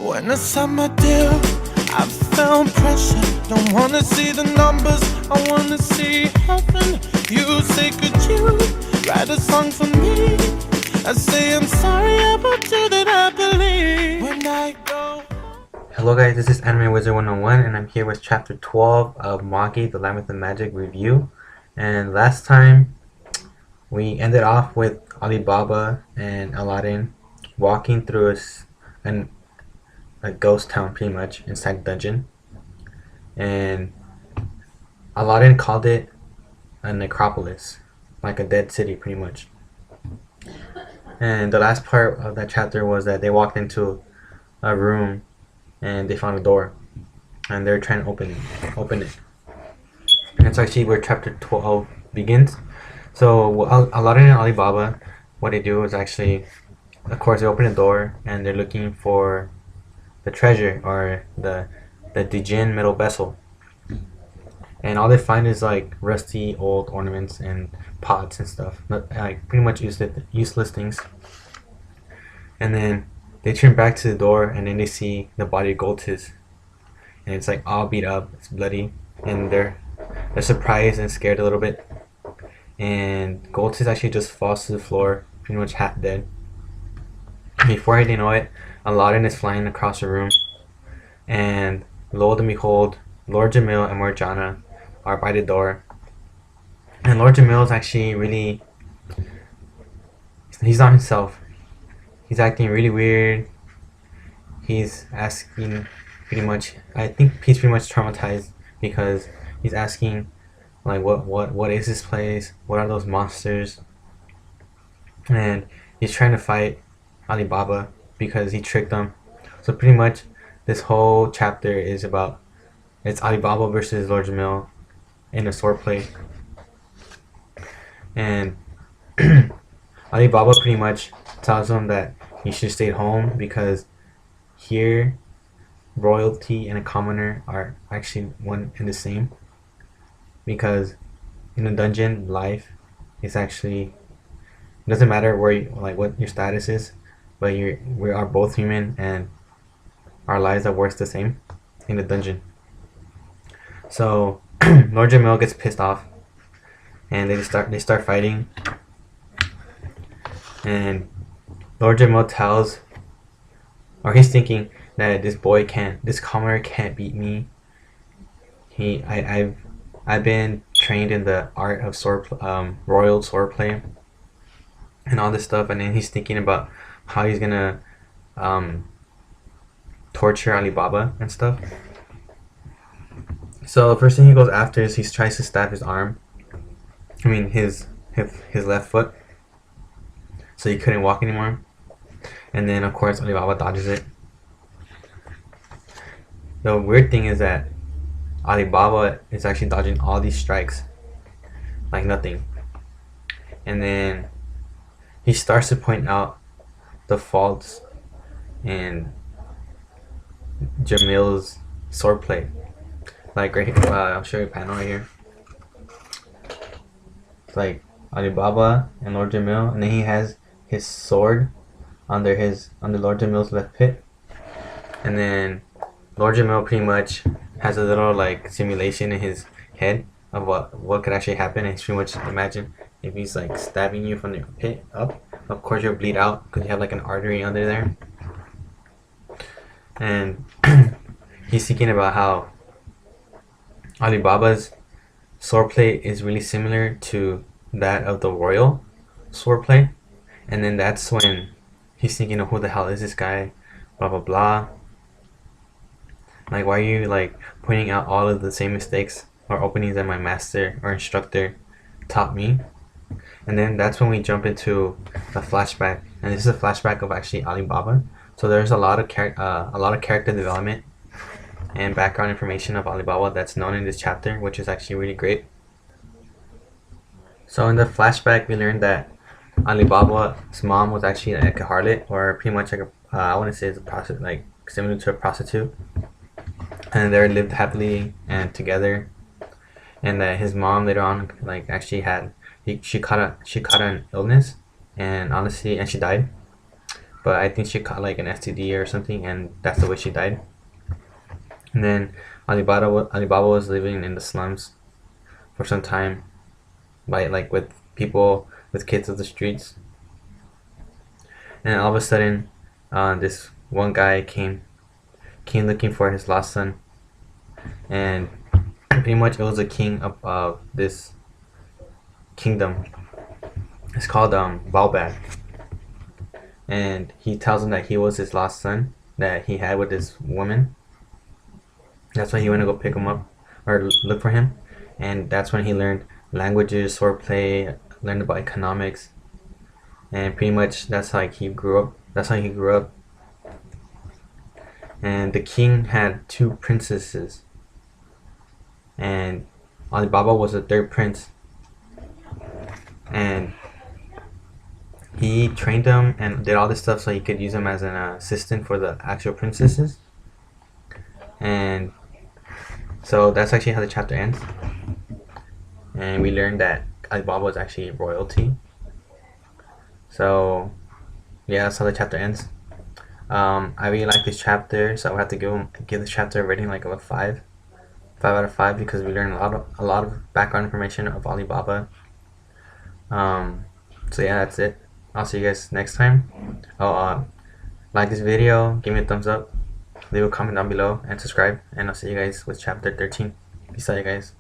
When I signed my deal, I felt pressure. Don't wanna see the numbers, I wanna see heaven. You say, could you write a song for me? I say, I'm sorry about you that I believe. When I go. Hello guys, this is Anime Wizard 101 and I'm here with chapter 12 of Magi, the Land with the Magic review. And last time we ended off with Alibaba and Aladdin walking through a ghost town pretty much inside the dungeon. And Aladdin called it a necropolis, like a dead city pretty much. And the last part of that chapter was that they walked into a room and they found a door and they're trying to open it. And it's actually where chapter 12 begins. So Aladdin and Alibaba, what they do is actually, of course, they open the door and they're looking for the treasure or the Dijin metal vessel. And all they find is like rusty old ornaments and pots and stuff, like pretty much useless things. And then they turn back to the door and then they see the body of Goltis. And it's like all beat up, it's bloody, and they're surprised and scared a little bit. And Goltis actually just falls to the floor, pretty much half dead. Before they know it, Aladdin is flying across the room, and lo and behold, Lord Jamil and Morjana are by the door. And Lord Jamil is actually really, he's not himself. He's acting really weird. He's asking pretty much, I think he's pretty much traumatized because he's asking like what is this place? What are those monsters? And he's trying to fight Alibaba because he tricked them. So pretty much this whole chapter is about, it's Alibaba versus Lord Jamil in a swordplay. And Alibaba pretty much tells him that he should stay home because here royalty and a commoner are actually one and the same, because in a dungeon life is actually, it doesn't matter where you, like what your status is, but we are both human and our lives are worth the same in the dungeon. So Lord Jamil gets pissed off and they start fighting, and Lord Jamil tells, or he's thinking that this commoner can't beat me. I've been trained in the art of royal swordplay and all this stuff, and then he's thinking about how he's gonna torture Alibaba and stuff. So the first thing he goes after is he tries to stab his arm. I mean his left foot, so he couldn't walk anymore. And then of course Alibaba dodges it. The weird thing is that Alibaba is actually dodging all these strikes like nothing. And then he starts to point out the faults in Jamil's swordplay. Like right here, I'll show you a panel right here. It's like Alibaba and Lord Jamil, and then he has his sword under Lord Jamil's left pit. And then Lord Jamil pretty much has a little like simulation in his head of what could actually happen, and he's pretty much imagine if he's like stabbing you from the pit up, of course you'll bleed out because you have like an artery under there. And he's thinking about how Alibaba's swordplay is really similar to that of the royal swordplay. And then that's when he's thinking of, who the hell is this guy, blah blah blah, like why are you like pointing out all of the same mistakes or openings that my master or instructor taught me. And then that's when we jump into a flashback, and this is a flashback of actually Alibaba. So there's a lot of character development and background information of Alibaba that's known in this chapter, which is actually really great. So in the flashback, we learned that Alibaba's mom was actually like a harlot, or pretty much like I want to say it's a prostitute, like similar to a prostitute, and they lived happily and together. And that his mom later on like actually had she caught an illness, and honestly, and she died. but I think she caught like an STD or something, and that's the way she died. And then Alibaba was living in the slums for some time, by like with people, with kids of the streets. And all of a sudden, this one guy came looking for his lost son, and pretty much it was the king of this kingdom. It's called Balbad, and he tells him that he was his lost son that he had with this woman. That's why he went to go pick him up or look for him, and that's when he learned languages, swordplay, learned about economics, and pretty much that's how he grew up. And the king had two princesses, and Alibaba was the third prince. And he trained them and did all this stuff so he could use them as an assistant for the actual princesses. And so that's actually how the chapter ends. And we learned that Alibaba was actually royalty. So yeah, that's how the chapter ends. I really like this chapter, so I would have to give this chapter a rating like of a 5 out of 5, because we learned a lot of background information of Alibaba. So yeah, that's it. I'll see you guys next time. Like this video, give me a thumbs up, leave a comment down below, and subscribe, and I'll see you guys with chapter 13. Peace out, you guys.